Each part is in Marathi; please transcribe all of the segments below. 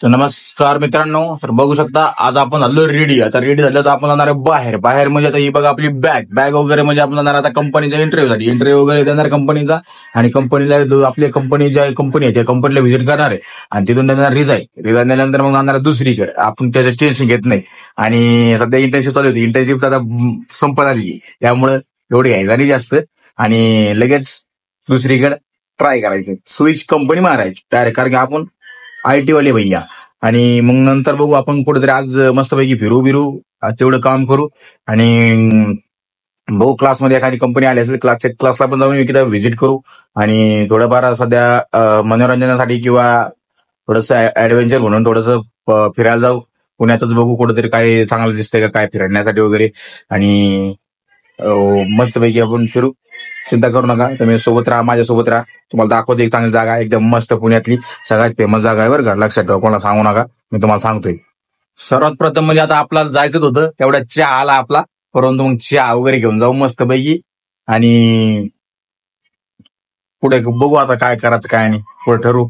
तर नमस्कार मित्रांनो. तर बघू शकता आज आपण झालो रेडी. आता रेडी झालं तर आपण जाणार आहे बाहेर. बाहेर म्हणजे आता ही बघा आपली बॅग वगैरे म्हणजे आपण जाणार आता कंपनीचा इंटरव्ह्यू वगैरे देणार कंपनीचा. आणि कंपनीला आपली कंपनी ज्या कंपनी आहे त्या कंपनीला व्हिजिट करणार आहे. आणि तिथून देणार रिझाईन दिल्यानंतर मग जाणार दुसरीकडे. आपण त्याचं टेन्शन घेत नाही. आणि सध्या इंटर्नशिप चालू होती. इंटर्नशिप आता संपत आली त्यामुळे एवढी घ्यायचा नाही जास्त. आणि लगेच दुसरीकडे ट्राय करायचं. स्विच कंपनी मारायची डायरेक्ट, कारण की आपण IT वाले भैया. आणि मग नंतर बघू आपण कुठेतरी आज मस्तपैकी फिरू बिरू, तेवढं काम करू. आणि भाऊ क्लासमध्ये एखादी कंपनी आली असेल क्लासला पण जाऊन एकदा व्हिजिट करू. आणि थोडंफार सध्या मनोरंजनासाठी किंवा थोडंसं ऍडव्हेंचर म्हणून थोडंसं फिरायला जाऊ. पुण्यातच बघू कुठेतरी काय चांगलं दिसतंय का काय फिरण्यासाठी वगैरे. आणि मस्तपैकी आपण फिरू. चिंता करू नका, तुम्ही सोबत राहा, माझ्यासोबत राहा. तुम्हाला दाखवतो एक चांगली जागा, एकदम मस्त पुण्यातली सगळ्यात फेमस जागा आहे बरं का. लक्षात ठेवा, कोणाला सांगू नका, मी तुम्हाला सांगतोय. सर्वात प्रथम म्हणजे आता आपल्याला जायचंच होतं, तेवढ्या चहा आला आपला. परंतु मग चहा वगैरे घेऊन जाऊ मस्तपैकी. आणि पुढे बघू आता काय करायचं काय नाही, पुढे ठरवू.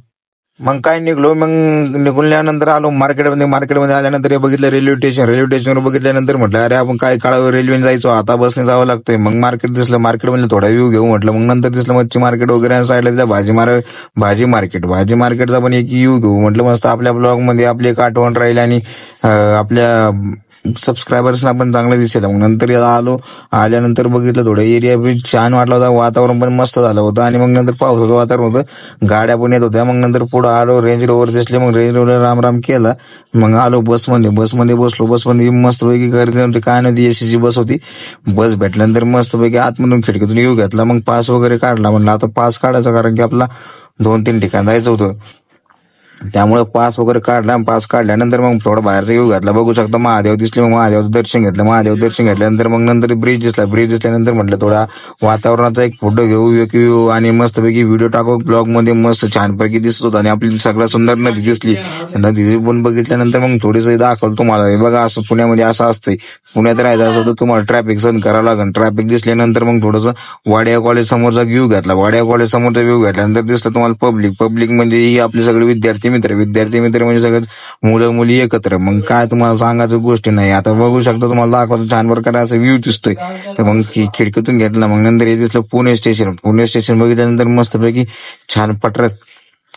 मग काय निघलो. मग निघूनल्यानंतर आलो मार्केटमध्ये आल्यानंतर हे बघितलं रेल्वे स्टेशनवर बघितल्यानंतर म्हटलं अरे आपण काय काळावर रेल्वेने जायचो, आता बसने जावं लागतंय. मग मार्केट दिसलं, मार्केटमध्ये थोडा व्ह्यू घेऊ म्हटलं. मग नंतर दिसलं मच्छी मार्केट वगैरे, साईडला दिसलं भाजी मार्केटचा पण एक व्ह्यू घेऊ म्हटलं. मस्त आपल्या ब्लॉग मध्ये आपली एक आठवण राहील आणि आपल्या सबस्क्रायबर्सना पण चांगलं दिसेल. मग नंतर आल्यानंतर बघितलं थोडं एरिया बी छान वाटला होता, वातावरण पण मस्त झालं होतं. आणि मग नंतर पावसाचं वातावरण होतं, गाड्या पण येत होत्या. मग नंतर पुढं आलो, रेंज रोवर दिसले. मग रेंज रोवर राम केला. मग आलो बसमध्ये बसलो. बसमध्ये मस्तपैकी गर्दी नव्हती, काय नव्हती, एसीची बस होती. बस भेटल्यानंतर मस्तपैकी आतमधून खिडकीतून येऊ घेतला. मग पास वगैरे काढला. म्हणलं आता पास काढायचा, कारण की आपला 2-3 ठिकाण जायचं होतं. त्यामुळे पास वगैरे काढला. पास काढल्यानंतर मग थोडं बाहेरचा व्ह्यू घातला. बघू शकता महादेव दिसले. मग महादेवचं दर्शन घेतल्यानंतर मग नंतर ब्रिज दिसल्यानंतर म्हटलं थोडा वातावरणाचा एक फोटो घेऊ आणि मस्तपैकी व्हिडिओ टाकू. ब्लॉग मध्ये मस्त छानपैकी दिसत होता. आणि आपली सगळ्यात सुंदर नदी दिसली. नदी पण बघितल्यानंतर मग थोडीसं दाखवलं तुम्हाला. हे बघा, असं पुण्यामध्ये असं असतंय. पुण्यात राहायचं असं तर तुम्हाला ट्रॅफिक सहन करावं लागेल. ट्रॅफिक दिसल्यानंतर मग थोडंसं वाडिया कॉलेज समोरचा व्ह्यू घेतल्यानंतर दिसलं तुम्हाला पब्लिक म्हणजे ही आपली सगळे विद्यार्थी मित्र म्हणजे सगळं मुलं मुली एकत्र. मग काय तुम्हाला सांगायचं गोष्टी नाही. आता बघू शकता, तुम्हाला दाखवतो छान प्रकारे असं व्ह्यू दिसतोय. तर मग खिडकीतून घेतला. मग नंतर हे दिसलं पुणे स्टेशन बघितल्यानंतर मस्तपैकी छान पटऱ्यात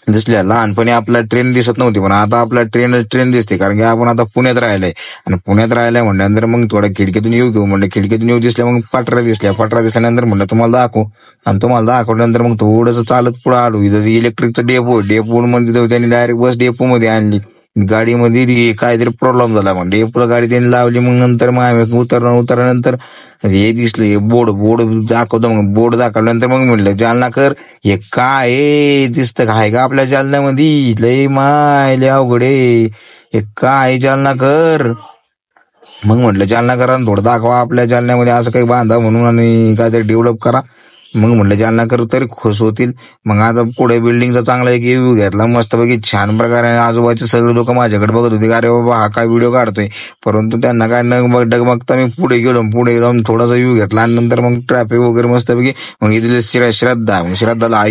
दिसल्या. लहानपणी आपला ट्रेन दिसत नव्हती, पण आता आपला ट्रेन दिसते, कारण की आपण आता पुण्यात राहिलाय. आणि पुण्यात राहिलाय म्हटल्यानंतर मग थोडं खिडकीतून येऊ घेऊ म्हणलं. खिडकीतून येऊ दिसल्या. मग पटरा दिसल्यानंतर म्हणलं तुम्हाला दाखवू. आणि तुम्हाला दाखवल्यानंतर मग थोडंसं चालत पुढे आलो. इथं इलेक्ट्रिकचं डेपो मध्ये त्यांनी डायरेक्ट बस डेपो मध्ये आणली. गाडीमध्ये काहीतरी प्रॉब्लेम झाला. मग डेपोला गाडी त्यांनी लावली. मग नंतर मग आम्ही उतरल्यानंतर हे दिसलं, हे बोर्ड दाखवतो. मग बोर्ड दाखवल्यानंतर मग म्हणलं जालनाकर, हे काय दिसतं काय का आपल्या जालन्यामध्ये? लय अवघड आहे, हे काय जालनाकर? मग म्हटलं जालनाकरांना थोडं दाखवा आपल्या जालन्यामध्ये असं काही बांधा म्हणून, आणि काहीतरी डेव्हलप करा. मग म्हटलं जालनाकर तरी खुश होतील. मग आता पुढे बिल्डिंगचा चांगला एक व्ह्यू घेतला मस्तपैकी छान प्रकारे. आजूबाजूचे सगळे लोक माझ्याकडे बघत होते, अरे बाबा हा काय व्हिडिओ काढतोय. परंतु त्यांना काय न डगमगता मी पुढे जाऊन थोडासा व्ह्यू घेतला. आणि नंतर मग ट्रॅफिक वगैरे मस्तपैकी. मग इथे श्रद्धाला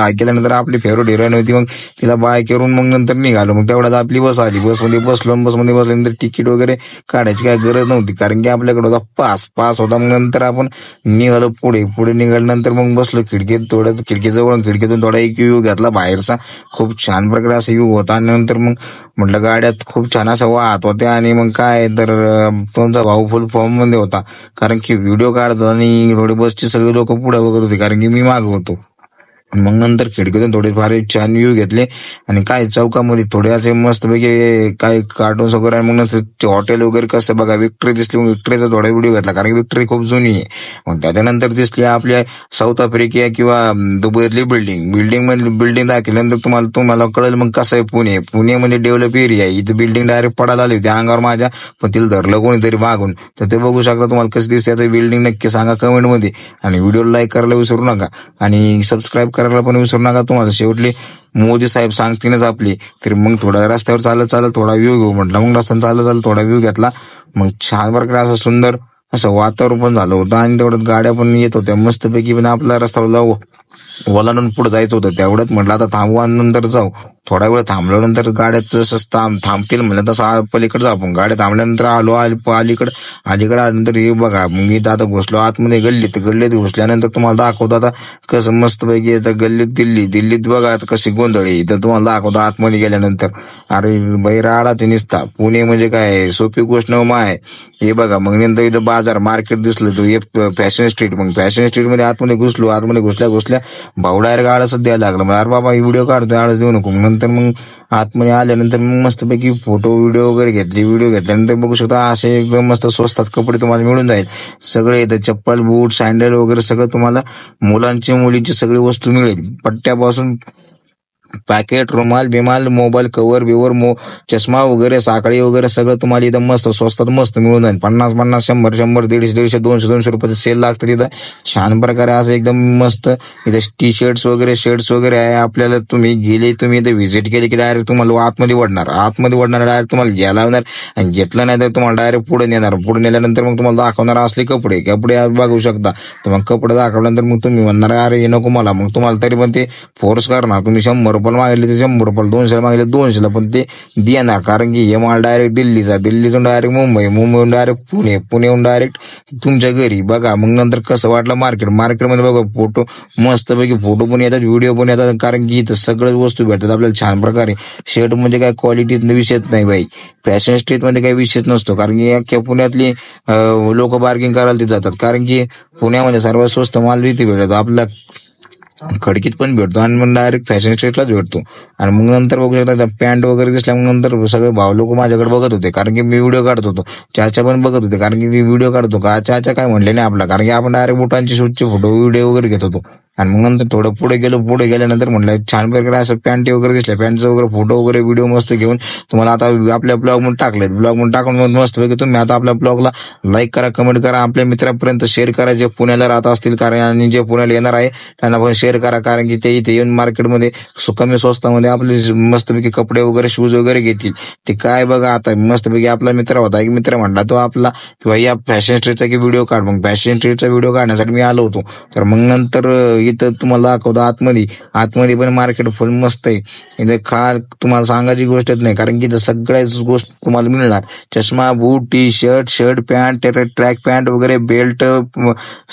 ऐकल्यानंतर आपली फेवरेट हिरोईन होती. मग तिला बाय करून मग नंतर निघालो. मग तेवढ्यात आपली बस आली. बसमध्ये बसल्यानंतर तिकीट वगैरे काढायची काय गरज नव्हती, कारण की आपल्याकडे होता पास होता. मग नंतर आपण निघालो. पुढे निघाल्यानंतर मग बसलो खिडकीतून थोडा एक व्ह्यू घेतला बाहेरचा. खूप छान प्रकारे असा व्ह्यू होता. आणि नंतर मग म्हटलं गाड्यात खूप छान असं वाहत होत्या. आणि मग काय तर तुमचा भाऊ फुल फॉर्म मध्ये होता, कारण की व्हिडिओ काढतो. आणि थोडे बसचे सगळे लोक पुढे वगैरे होते, कारण की मी मागे होतो. मग नंतर खिडकीतून थोडेफार छान व्ह्यू घेतले. आणि काय चौकामध्ये थोडे असे मस्तपैकी काय कार्टून्स वगैरे. मग नंतर हॉटेल वगैरे कसं बघा, विक्टरी दिसली. मग विक्टरीचा थोडा व्हिडिओ घेतला, कारण की विक्टरी खूप जुनी आहे. मग त्याच्यानंतर दिसली आपल्या साऊथ आफ्रिका किंवा दुबईतली बिल्डिंग दाखवल्यानंतर तुम्हाला कळेल मग कसं आहे पुणे म्हणजे डेव्हलप एरिया आहे. इथे बिल्डिंग डायरेक्ट पडायला आली होती अंगावर माझ्या, पण तिला धरलं कोणीतरी मागून. तर ते बघू शकता तुम्हाला कसं दिसते आता बिल्डिंग. नक्की सांगा कमेंट मध्ये. आणि व्हिडिओला लाईक करायला विसरू नका, आणि सबस्क्राईब करायला पण विसरू नका. तुम्हाला शेवटली मोदी साहेब सांगतीलच आपली. तर मग थोडा रस्त्यावर चालत थोडा व्ह्यू घेऊ म्हटलं. मग रस्त्यावर चालत थोडा व्ह्यू घेतला. मग छान प्रकारे असं सुंदर असं वातावरण पण झालं होतं. आणि तेवढ्यात गाड्या पण येत होत्या मस्तपैकी. पण आपला रस्त्यावर ओलांडून पुढे जायचं होतं. तेवढ्यात म्हटलं आता थांबू आणि नंतर जाऊ. थोडा वेळ थांबल्यानंतर गाड्यात जसं थांबतील म्हणलं तसं पलीकडे आपण गाड्या थांबल्यानंतर आलो अलीकडे आल्यानंतर हे बघा मग इथं आता घुसलो आतमध्ये गल्लीत घुसल्यानंतर तुम्हाला दाखवतो आता कसं मस्तपैकी आता दिल्लीत बघा आता कशी गोंधळ आहे इथं तुम्हाला दाखवतो आतमध्ये गेल्यानंतर. अरे बैराडा ते निसता पुणे म्हणजे काय सोपी गोष्ट माय. हे बघा मग नंतर इथं बाजार मार्केट दिसलं तो फॅशन स्ट्रीट. मग फॅशन स्ट्रीट मध्ये आतमध्ये घुसल्या भाऊ डायरेक्ट आळसच द्यायला लागला. मग अरे बाबा व्हिडिओ काढतोय आळस देऊ नको. नंतर मग आतमध्ये आल्यानंतर मग मस्तपैकी फोटो व्हिडिओ वगैरे व्हिडिओ घेतल्यानंतर बघू शकता असे एकदम मस्त स्वस्तात कपडे तुम्हाला मिळून जाईल. सगळे इथं चप्पल बूट सँडल वगैरे सगळं तुम्हाला मुलांची मुलींची सगळी वस्तू मिळेल. पट्ट्यापासून पॅकेट रुमाल बिमाल मोबाईल कव्हर बिवर चष्मा वगैरे साखळी वगैरे सगळं तुम्हाला इथं मस्त स्वस्तात मस्त मिळून जाईल. 50 100 150 200 रुपयाचे सेल लागतं तिथं छान प्रकारे असं एकदम मस्त. इथं टी शर्ट्स वगैरे आहे. आपल्याला तुम्ही इथं व्हिजिट केली की डायरेक्ट तुम्हाला आतमध्ये वडणार डायरेक्ट तुम्हाला घ्यायला लावणार आणि घेतलं नाही तर तुम्हाला डायरेक्ट पुढे नेल्यानंतर मग तुम्हाला दाखवणार असले कपडे बघू शकता. तर मग कपडे दाखवल्यानंतर मग तुम्ही म्हणणार अरे हे नको मला. मग तुम्हाला तरी पण ते फोर्स करणार. तुम्ही 100 रुपये मागितले ते 100 रुपये 200 मागितले 200 पण ते देणार. कारण की हे माल डायरेक्ट दिल्लीतून डायरेक्ट मुंबईहून डायरेक्ट पुण्याहून डायरेक्ट तुमच्या घरी. बघा मग नंतर कसं वाटलं मार्केटमध्ये बघा फोटो मस्तपैकी फोटो पण येतात व्हिडिओ पण येतात. कारण की इथं सगळ्याच वस्तू भेटतात आपल्याला छान प्रकारे. शर्ट म्हणजे काय क्वालिटीत विषयच नाही बाई. फॅशन स्ट्रीट मध्ये काही विषयच नसतो. कारण की अख्ख्या पुण्यातली लोक बार्गिंग करायला तिथे जातात. कारण की पुण्यामध्ये सर्वात स्वस्त माल इथे भेटतो. आपला खडकीत पण भेटतो आणि मग डायरेक्ट फॅशन स्ट्रीटलाच भेटतो. आणि मग नंतर बघू शकता पॅन्ट वगैरे दिसल्या मग नंतर सगळे भाव लोक माझ्याकडे बघत होते. कारण की मी व्हिडिओ काढत होतो. चाचा पण बघत होते. कारण की मी व्हिडिओ काढतो का चाचा काय म्हणले नाही आपला. कारण की आपण डायरेक्ट बुटांची शूटचे फोटो व्हिडिओ वगैरे घेत होतो. आणि मग नंतर थोडं पुढे गेल्यानंतर म्हणलं छान प्रकारे असं पॅन्ट वगैरे दिसल्या पॅन्टचं वगैरे फोटो वगैरे व्हिडिओ मस्त घेऊन तुम्हाला आता आपल्या ब्लॉग मध्ये टाकून मस्त पैकी तुम्ही आता आपल्या ब्लॉगला लाईक करा कमेंट करा आपल्या मित्रांपर्यंत शेअर करा जे पुण्याला राहत असतील. कारण आणि जे पुण्याला येणार आहे त्यांना पण शेअर करा. कारण की ते इथे येऊन मार्केटमध्ये कमी स्वस्तामध्ये आपले मस्तपैकी कपडे वगैरे शूज वगैरे घेतील. ते काय बघा आता मस्तपैकी आपला मित्र होता एक मित्र म्हणला तो आपला किंवा या फॅशन स्ट्रीटचा की व्हिडिओ काढ. मग फॅशन स्ट्रीटचा व्हिडिओ काढण्यासाठी मी आलो होतो. तर मग नंतर इथं तुम्हाला दाखवतो आतमध्ये पण मार्केट फुल मस्त आहे. इथे तुम्हाला सांगायची गोष्टच नाही. कारण की इथं सगळ्याच गोष्ट तुम्हाला मिळणार. चष्मा boot T shirt pant track pant वगैरे बेल्ट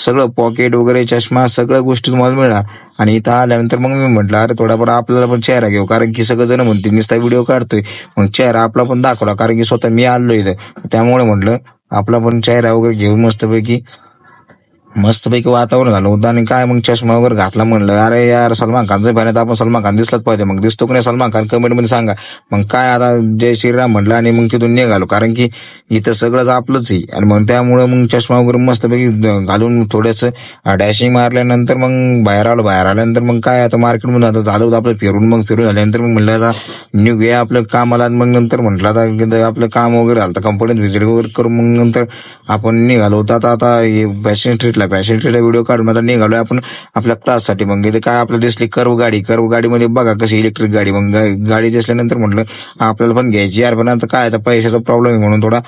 सगळं पॉकेट वगैरे चष्मा सगळ्या गोष्टी तुम्हाला मिळणार. आणि इथं आल्यानंतर मग मी म्हटलं अरे थोडाफार आपल्याला पण चेहरा घेऊ. कारण की सगळं जण म्हणते नुसता व्हिडिओ काढतोय मग चेहरा आपला पण दाखवला. कारण की स्वतः मी आलो इथं त्यामुळे म्हटलं आपला पण चेहरा वगैरे घेऊ. मस्तपैकी वातावरण झालं होतं. आणि काय मग चष्मा वगैरे घातला म्हणलं अरे यार सलमान खानचं फॅन आपण सलमान खान दिसलाच पाहिजे. मग दिसतो की नाही सलमान खान कमेंट मध्ये सांगा. मग काय आता जय श्रीराम म्हटलं आणि मग तिथून निघालो. कारण की इथं सगळंच आपलंच आहे. आणि मग त्यामुळे मग चष्मा वगैरे मस्तपैकी घालून थोडंसं डॅशिंग मारल्यानंतर मग बाहेर आल्यानंतर मग काय आता मार्केटमध्ये आता झालं होतं आपलं फिरून झाल्यानंतर मग म्हणलं आता निघूया आपलं कामाला. मग नंतर म्हटलं आता आपलं काम वगैरे झालं कंपनीत व्हिजिट वगैरे करून मग नंतर आपण निघालो होतो. आता फॅशन स्ट्रीटला व्हिडिओ काढून आता निघालोय आपण आपल्या क्लाससाठी. मग इथे काय आपल्याला दिसली कर्व गाडीमध्ये बघा कशी इलेक्ट्रिक गाडी. मग गाडी दिसल्यानंतर म्हटलं आपल्याला पण घ्यायची यार. पण आता काय आता पैशाचा प्रॉब्लेम आहे म्हणून थोडा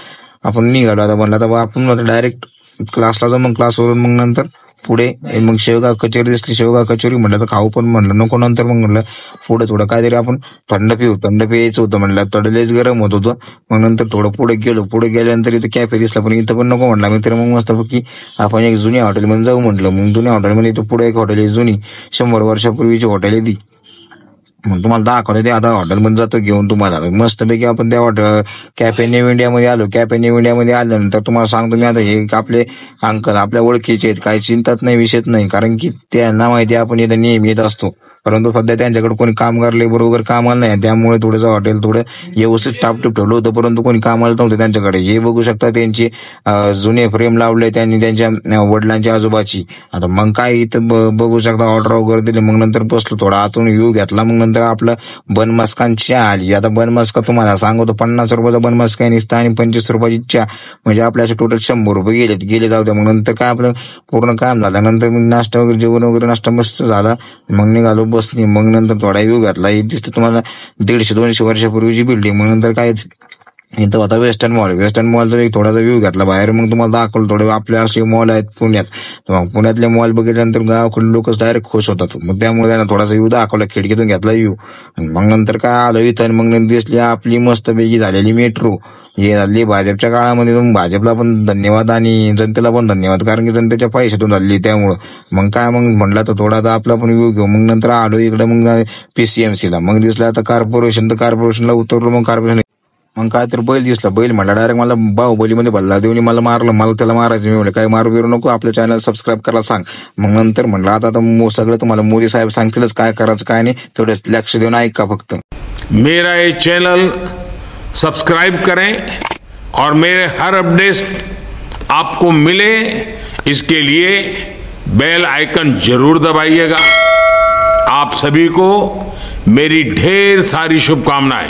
आपण निघालो. आता म्हणलं आता आपण डायरेक्ट क्लासला जाऊ. मग क्लासवरून मग नंतर पुढे मग शेवगाव कचोरी दिसली शेवगाव कचोरी म्हटलं तर खाऊ पण म्हणलं नको. नंतर मग म्हणलं पुढे थोडं काहीतरी आपण थंड प्यायचं होतं म्हणलं. थोडं गरम होत होतं. मग नंतर थोडं पुढे गेल्यानंतर इथं कॅफे दिसला पण इथं पण नको म्हटलं. मित्र मग मस्तपैकी आपण एक जुन्या हॉटेलमध्ये जाऊ म्हटलं. मग जुन्या हॉटेलमध्ये इथं पुढे एक हॉटेल आहे जुनी 100 वर्षापूर्वीची हॉटेल आहे ती. मग तुम्हाला दाखवलं ते आता हॉटेलमध्ये जातो घेऊन तुम्हाला. मस्तपैकी आपण त्या कॅफे न्यू इंडियामध्ये आलो. कॅफे न्यू इंडियामध्ये आल्यानंतर तुम्हाला सांगतो मी आता हे आपले अंकल आपल्या ओळखीचे आहेत. काही चिंताच नाही विषयच नाही. कारण की त्यांना माहिती आपण इथं नेहमी येत असतो. परंतु सध्या त्यांच्याकडे कोणी कामगार लेबर वगैरे कामाला नाही. त्यामुळे थोडंसं हॉटेल थोडं व्यवस्थित टापटीप ठेवलं होतं. परंतु कोणी कामाला नव्हतं त्यांच्याकडे. हे बघू शकता त्यांची जुने फ्रेम लावले त्यांनी त्यांच्या वडिलांच्या आजोबाची. आता मग काय इथं बघू शकता ऑर्डर वगैरे दिले. मग नंतर बसलो थोडा आतून व्ह्यू घेतला. मग नंतर आपलं बनमस्कांची चहा आली. आता बनमस्का तुम्हाला सांगतो 50 रुपयाचा बनमस्का निसता आणि 25 रुपयाची चहा म्हणजे आपल्या टोटल 100 रुपये गेले जाऊ द्या. मग नंतर काय आपलं पूर्ण काम झालं. नंतर मग नाश्ता वगैरे जेवण वगैरे नाश्ता मस्त झाला. मग निघालो बसनी. मग नंतर थोडा व्ह्यू घातला. दिसतं तुम्हाला 150-200 वर्षापूर्वीची बिल्डिंग. मग नंतर काय इथं होता वेस्टर्न मॉलचा एक थोडासा व्ह्यू घेतला बाहेर, मग तुम्हाला दाखवलं थोडे आपले असे मॉल आहेत पुण्यात. तर मग पुण्यातले मॉल बघितल्यानंतर गावाकडे लोक डायरेक्ट खुश होतात. मग त्यामुळे त्यांना थोडासा व्ह्यू दाखवला, खिडकीतून घेतला व्ह्यू. मग नंतर काय आलो इथं, मग नंतर दिसली आपली मस्तपैकी झालेली मेट्रो. हे झाली भाजपच्या काळामध्ये. मग भाजपला पण धन्यवाद आणि जनतेला पण धन्यवाद, कारण की जनतेच्या पैशातून झाली त्यामुळं. मग काय मग म्हणला तर थोडा आपला पण व्ह्यू घेऊ. मग नंतर आलो इकडे मग PCMCला. मग दिसलं आता कॉर्पोरेशनला उतरलो. मग कॉर्पोरेशन मग काय तर बैल दिसला. बैल म्हणला डायरेक्ट मला बाहुबलीमध्ये भल्ला देऊन मला मारलं, मला त्याला मारायचं. मी म्हणलं काय मारू बिरू नको, आपल्या चॅनल सबस्क्राईब करायला सांग. मग नंतर म्हणलं आता सगळं तुम्हाला मोदी साहेब सांगतीलच काय करायचं काय नाही, तेवढं लक्ष देऊन ऐका फक्त. मेरा ये चैनल सब्सक्राइब करें और मेरे हर अपडेट आपको मिले, इसके लिए बेल आइकन जरूर दबाइएगा. आप सभी को मेरी ढेर सारी शुभकामनाएं.